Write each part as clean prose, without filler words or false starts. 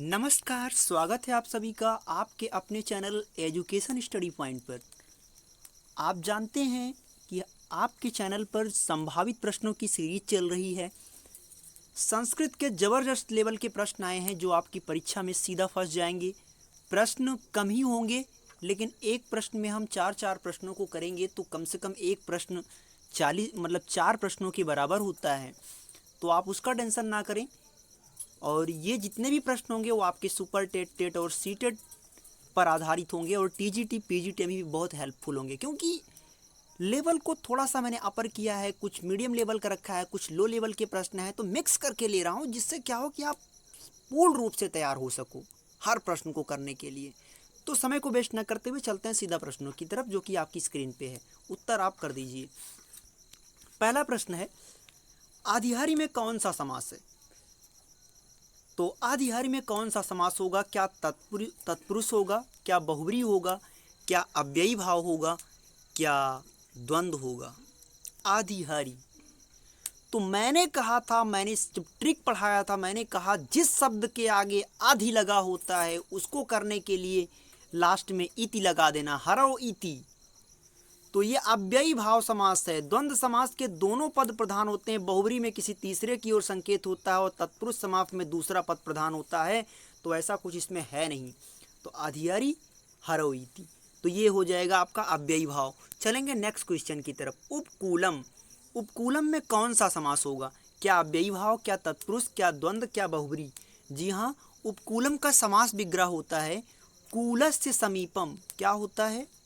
नमस्कार, स्वागत है आप सभी का आपके अपने चैनल एजुकेशन स्टडी पॉइंट पर। आप जानते हैं कि आपके चैनल पर संभावित प्रश्नों की सीरीज चल रही है। संस्कृत के ज़बरदस्त लेवल के प्रश्न आए हैं जो आपकी परीक्षा में सीधा फंस जाएंगे। प्रश्न कम ही होंगे, लेकिन एक प्रश्न में हम चार प्रश्नों को करेंगे तो कम से कम एक प्रश्न 4 प्रश्नों के बराबर होता है। तो आप उसका टेंशन ना करें। और ये जितने भी प्रश्न होंगे वो आपके सुपर टेट और सी टेट पर आधारित होंगे और टीजीटी पीजीटी में भी बहुत हेल्पफुल होंगे, क्योंकि लेवल को थोड़ा सा मैंने अपर किया है, कुछ मीडियम लेवल का रखा है, कुछ लो लेवल के प्रश्न हैं, तो मिक्स करके ले रहा हूँ जिससे क्या हो कि आप पूर्ण रूप से तैयार हो सको हर प्रश्न को करने के लिए। तो समय को वेस्ट न करते हुए चलते हैं सीधा प्रश्नों की तरफ जो कि आपकी स्क्रीन पे है। उत्तर आप कर दीजिए। पहला प्रश्न है, आधिहारी में कौन सा समास है? तो आधिहारी में कौन सा समास होगा? क्या तत्पुरुष होगा, क्या बहुब्री होगा, क्या अव्ययी भाव होगा, क्या द्वंद्व होगा? आधिहारी। तो मैंने कहा था, मैंने जब ट्रिक पढ़ाया था, मैंने कहा जिस शब्द के आगे आधि लगा होता है उसको करने के लिए लास्ट में इति लगा देना, हरो इति। तो ये अव्ययी भाव समास है। द्वंद्व समास के दोनों पद प्रधान होते हैं, बहुब्री में किसी तीसरे की ओर संकेत होता है और तत्पुरुष समास में दूसरा पद प्रधान होता है। तो ऐसा कुछ इसमें है नहीं। तो आधियारी हरो इति, तो ये हो जाएगा आपका अव्ययी भाव। चलेंगे नेक्स्ट क्वेश्चन की तरफ। उपकूलम। उपकूलम में कौन सा समास होगा? क्या अव्ययी भाव, क्या तत्पुरुष, क्या द्वंद्व, क्या बहुब्री? जी हाँ, उपकूलम का समास विग्रह होता है कूलस्य समीपम। क्या होता है?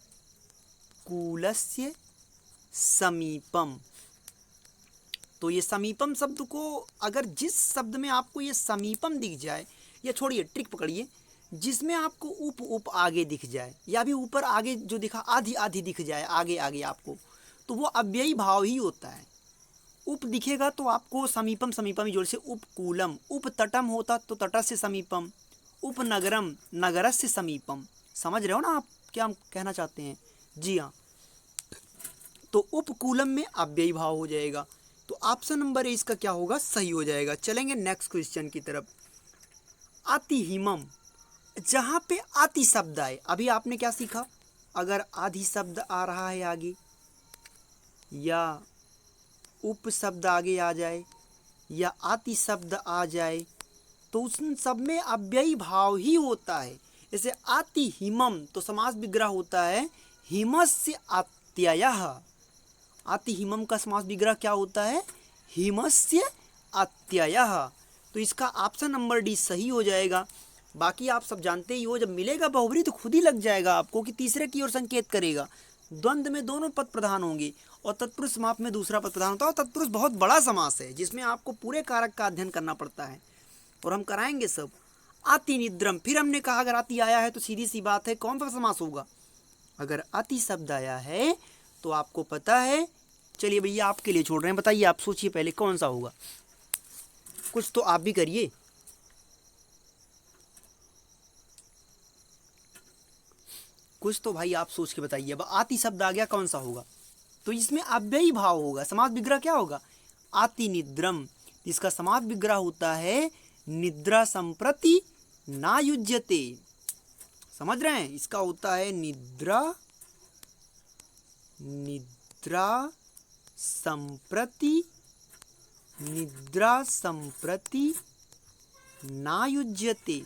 कूलस्य समीपम। तो ये समीपम शब्द को अगर जिस शब्द में आपको ये समीपम दिख जाए, या छोड़िए ट्रिक पकड़िए, जिसमें आपको उप आगे दिख जाए या भी ऊपर आगे जो दिखा आधी आधी दिख जाए आगे आगे आपको, तो वो अव्ययी भाव ही होता है। उप दिखेगा तो आपको समीपम समीपम ही जोड़ से उपकूलम। उप तटम होता तो तटस्य समीपम। उपनगरम नगरस्य समीपम। समझ रहे हो ना आप क्या हम कहना चाहते हैं? जी हाँ। तो उपकूलम में अव्ययी भाव हो जाएगा। तो ऑप्शन नंबर ए इसका क्या होगा? सही हो जाएगा। चलेंगे नेक्स्ट क्वेश्चन की तरफ। अतिहिमम। जहां पे आति शब्द आए, अभी आपने क्या सीखा? अगर आधि शब्द आ रहा है आगे, या उप शब्द आगे आ जाए, या आति शब्द आ जाए, तो उन सब में अव्ययी भाव ही होता है। जैसे आति हिमम, तो समास विग्रह होता है हिमस्य अत्ययः। आति हिमम का समास विग्रह क्या होता है? हिमस्य अत्ययः। तो इसका ऑप्शन नंबर डी सही हो जाएगा। बाकी आप सब जानते ही हो, जब मिलेगा बहुब्री तो खुद ही लग जाएगा आपको कि तीसरे की ओर संकेत करेगा। द्वंद्व में दोनों पद प्रधान होंगे और तत्पुरुष समास में दूसरा पद प्रधान होता है। और तत्पुरुष बहुत बड़ा समास है जिसमें आपको पूरे कारक का अध्ययन करना पड़ता है, और हम कराएंगे सब। आति निद्रम। फिर हमने कहा अगर आति आया है तो सीधी सी बात है कौन सा समास होगा? अगर आति शब्द आया है तो आपको पता है। चलिए भैया आपके लिए छोड़ रहे हैं, बताइए, आप सोचिए पहले कौन सा होगा। कुछ तो आप भी करिए। कुछ तो भाई आप सोच के बताइए। अब आति शब्द आ गया, कौन सा होगा? तो इसमें अव्ययी भाव होगा। समास विग्रह क्या होगा? आति निद्रम। इसका समास विग्रह होता है निद्रा संप्रति ना युज्यते। समझ रहे हैं? इसका होता है निद्रा संप्रति ना युज्यते।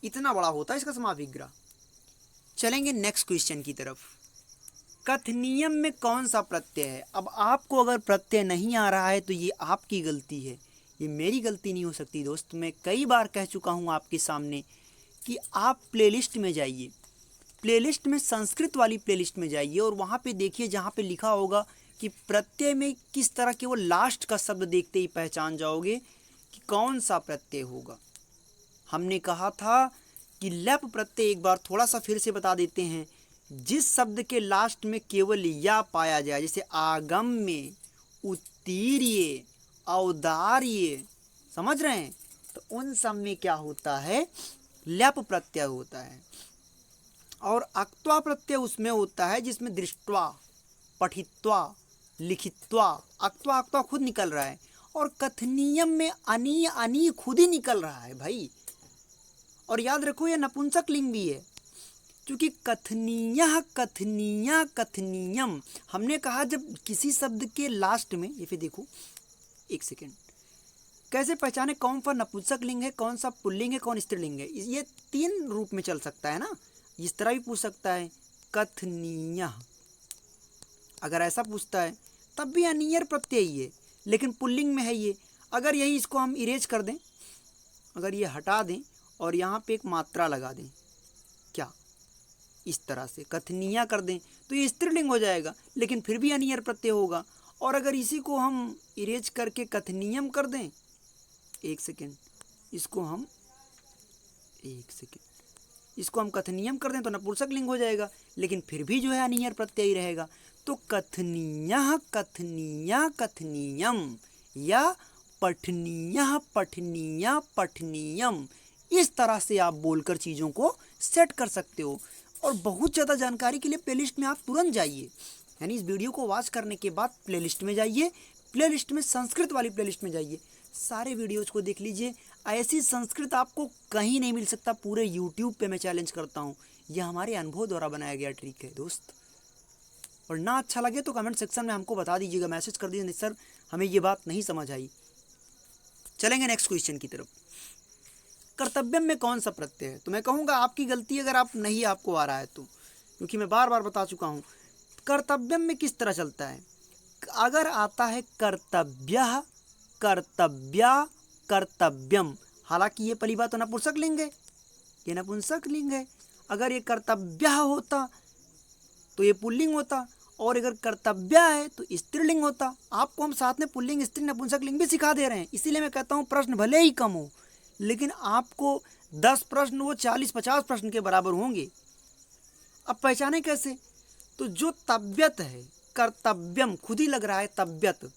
इतना बड़ा होता है इसका समास विग्रह। चलेंगे नेक्स्ट क्वेश्चन की तरफ। कथनियम में कौन सा प्रत्यय है? अब आपको अगर प्रत्यय नहीं आ रहा है तो ये आपकी गलती है, ये मेरी गलती नहीं हो सकती दोस्त। मैं कई बार कह चुका हूँ आपके सामने कि आप प्लेलिस्ट में जाइए, प्लेलिस्ट में संस्कृत वाली प्लेलिस्ट में जाइए और वहाँ पे देखिए जहाँ पे लिखा होगा कि प्रत्यय में किस तरह के, वो लास्ट का शब्द देखते ही पहचान जाओगे कि कौन सा प्रत्यय होगा। हमने कहा था कि लप प्रत्यय, एक बार थोड़ा सा फिर से बता देते हैं, जिस शब्द के लास्ट में केवल या पाया जाए, जैसे आगम्य, उत्तीर्य, औदार्य, समझ रहे हैं? तो उन सब में क्या होता है? लप प्रत्यय होता है। और अक्त्वा प्रत्यय उसमें होता है जिसमें दृष्ट्वा, पठित्वा, लिखित्वा, अक्त्वा अक्त्वा खुद निकल रहा है, और कथनीयम में अनी अनी खुद ही निकल रहा है भाई। और याद रखो ये नपुंसक लिंग भी है, क्योंकि कथनीय कथनीया कथनीयम, हमने कहा जब किसी शब्द के लास्ट में, ये फिर देखो एक सेकेंड, कैसे पहचाने कौन सा नपुंसक लिंग है, कौन सा पुल्लिंग है, कौन स्त्रीलिंग है। ये 3 रूप में चल सकता है ना, इस तरह भी पूछ सकता है कथनीय, अगर ऐसा पूछता है तब भी अनियर प्रत्यय ही है, लेकिन पुल्लिंग में है ये। अगर यही इसको हम इरेज कर दें, अगर ये हटा दें और यहाँ पे एक मात्रा लगा दें, क्या इस तरह से कथनीय कर दें, तो ये स्त्रीलिंग हो जाएगा, लेकिन फिर भी अनियर प्रत्यय होगा। और अगर इसी को हम इरेज करके कथनीयम कर दें, एक सेकेंड, इसको हम कथनीयम कर दें तो नपुंसक लिंग हो जाएगा, लेकिन फिर भी जो है अनियर प्रत्यय ही रहेगा। तो कथनीय कथनीया कथनीयम या पठनीय पठनीया पठनीयम, इस तरह से आप बोलकर चीज़ों को सेट कर सकते हो। और बहुत ज़्यादा जानकारी के लिए प्लेलिस्ट में आप तुरंत जाइए, यानी इस वीडियो को वॉच करने के बाद प्लेलिस्ट में जाइए, प्लेलिस्ट में संस्कृत वाली प्लेलिस्ट में जाइए, सारे वीडियोज़ को देख लीजिए। ऐसी संस्कृत आपको कहीं नहीं मिल सकता, पूरे यूट्यूब पे मैं चैलेंज करता हूँ, यह हमारे अनुभव द्वारा बनाया गया ट्रिक है दोस्त। और ना अच्छा लगे तो कमेंट सेक्शन में हमको बता दीजिएगा, मैसेज कर दीजिए, सर हमें ये बात नहीं समझ आई। चलेंगे नेक्स्ट क्वेश्चन की तरफ। कर्तव्यम में कौन सा प्रत्यय है? तो मैं कहूँगा आपकी गलती अगर आप नहीं आपको आ रहा है तो, क्योंकि मैं बार बार बता चुका हूँ कर्तव्यम में किस तरह चलता है। अगर आता है कर्तव्य, कर्तव्या, कर्तव्यम, हालांकि ये पहली बात तो नपुंसक लिंग है, ये नपुंसक लिंग है। अगर ये कर्तव्य होता तो ये पुल्लिंग होता, और अगर कर्तव्य है तो स्त्रीलिंग होता। आपको हम साथ में पुल्लिंग, स्त्री, नपुंसक लिंग भी सिखा दे रहे हैं, इसीलिए मैं कहता हूँ प्रश्न भले ही कम हो, लेकिन आपको 10 प्रश्न वो 40-50 प्रश्न के बराबर होंगे। अब पहचाने कैसे? तो जो तब्यत है, कर्तव्यम खुद ही लग रहा है तब्यत,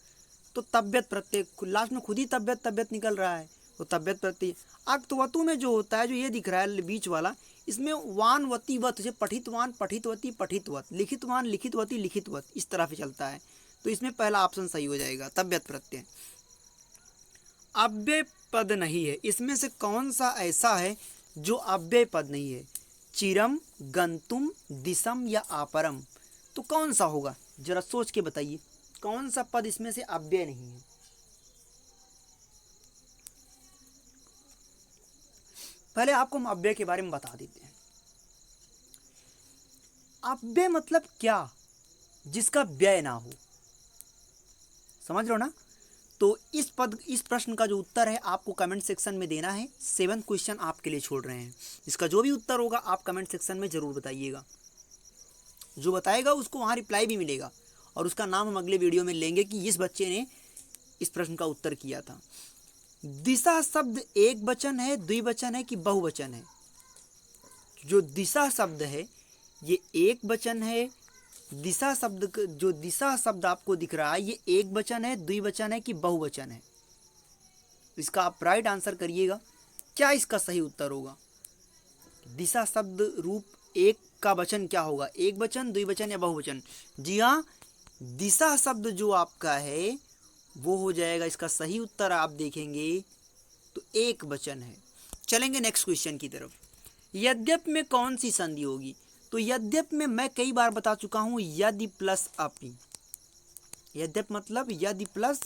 तो तब्यत प्रत्यय लास्ट में खुद ही तब्यत निकल रहा है, तो तब्यत प्रत्यय। अक्तवतु में जो होता है, जो ये दिख रहा है बीच वाला, इसमें वान वती वत, जैसे पठितवान पठितवती पठितवत, लिखितवान लिखितवती लिखितवत, इस तरह से चलता है। तो इसमें पहला ऑप्शन सही हो जाएगा, तब्यत प्रत्यय। अव्यय पद नहीं है, इसमें से कौन सा ऐसा है जो अव्यय पद नहीं है? चिरम, गंतुम, दिशम या आपरम, तो कौन सा होगा? जरा सोच के बताइए, कौन सा पद इसमें से अव्यय नहीं है? पहले आपको हम अव्यय के बारे में बता देते हैं। अव्यय मतलब क्या? जिसका व्यय ना हो, समझ लो ना। तो इस प्रश्न का जो उत्तर है आपको कमेंट सेक्शन में देना है। 7th क्वेश्चन आपके लिए छोड़ रहे हैं, इसका जो भी उत्तर होगा आप कमेंट सेक्शन में जरूर बताइएगा। जो बताएगा उसको वहाँ रिप्लाई भी मिलेगा, और उसका नाम हम अगले वीडियो में लेंगे कि इस बच्चे ने इस प्रश्न का उत्तर किया था। दिशा शब्द एक वचन है, द्विवचन है कि बहुवचन है? जो दिशा शब्द है ये एक वचन है। दिशा शब्द, जो दिशा शब्द आपको दिख रहा है ये एक वचन है, द्विवचन है कि बहुवचन है? इसका आप राइट आंसर करिएगा। क्या इसका सही उत्तर होगा? दिशा शब्द रूप एक का वचन क्या होगा? एक वचन, द्विवचन या बहुवचन? जी हाँ, दिशा शब्द जो आपका है वो हो जाएगा, इसका सही उत्तर आप देखेंगे तो एक वचन है। चलेंगे नेक्स्ट क्वेश्चन की तरफ। यद्यप में कौन सी संधि होगी? तो यद्यप में मैं कई बार बता चुका हूं, यदि प्लस अपि। यद्यप मतलब यदि प्लस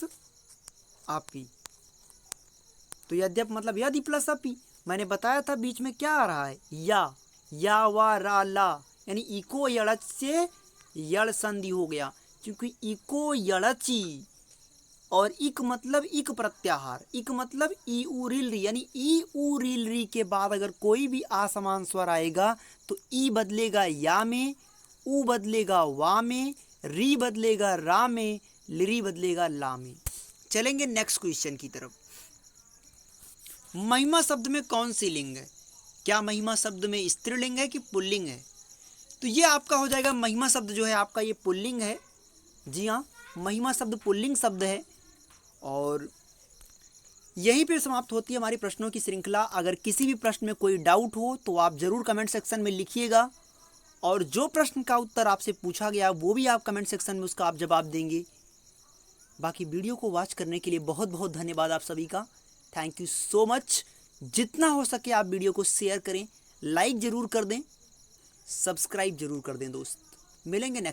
अपि, तो यद्यप मतलब यदि प्लस अपि। मैंने बताया था बीच में क्या आ रहा है, या वा रा ला, यानी इको यड़च से यड़ संधि हो गया, क्योंकि इको यड़ची और इक मतलब इक प्रत्याहार, इक मतलब ई उ रिल री, यानी ई उ रिल री के बाद अगर कोई भी असमान स्वर आएगा तो ई बदलेगा या में, उ बदलेगा वा में, री बदलेगा रा में, लिरी बदलेगा ला में। चलेंगे नेक्स्ट क्वेश्चन की तरफ। महिमा शब्द में कौन सी लिंग है? क्या महिमा शब्द में स्त्रीलिंग है कि पुल्लिंग है? तो ये आपका हो जाएगा, महिमा शब्द जो है आपका ये पुल्लिंग है। जी हाँ, महिमा शब्द पुल्लिंग शब्द है। और यहीं पे समाप्त होती है हमारी प्रश्नों की श्रृंखला। अगर किसी भी प्रश्न में कोई डाउट हो तो आप ज़रूर कमेंट सेक्शन में लिखिएगा, और जो प्रश्न का उत्तर आपसे पूछा गया वो भी आप कमेंट सेक्शन में उसका आप जवाब देंगे। बाकी वीडियो को वॉच करने के लिए बहुत बहुत धन्यवाद आप सभी का। Thank you so much. जितना हो सके आप वीडियो को शेयर करें, लाइक ज़रूर कर दें, सब्सक्राइब ज़रूर कर दें दोस्त। मिलेंगे नेक्स्ट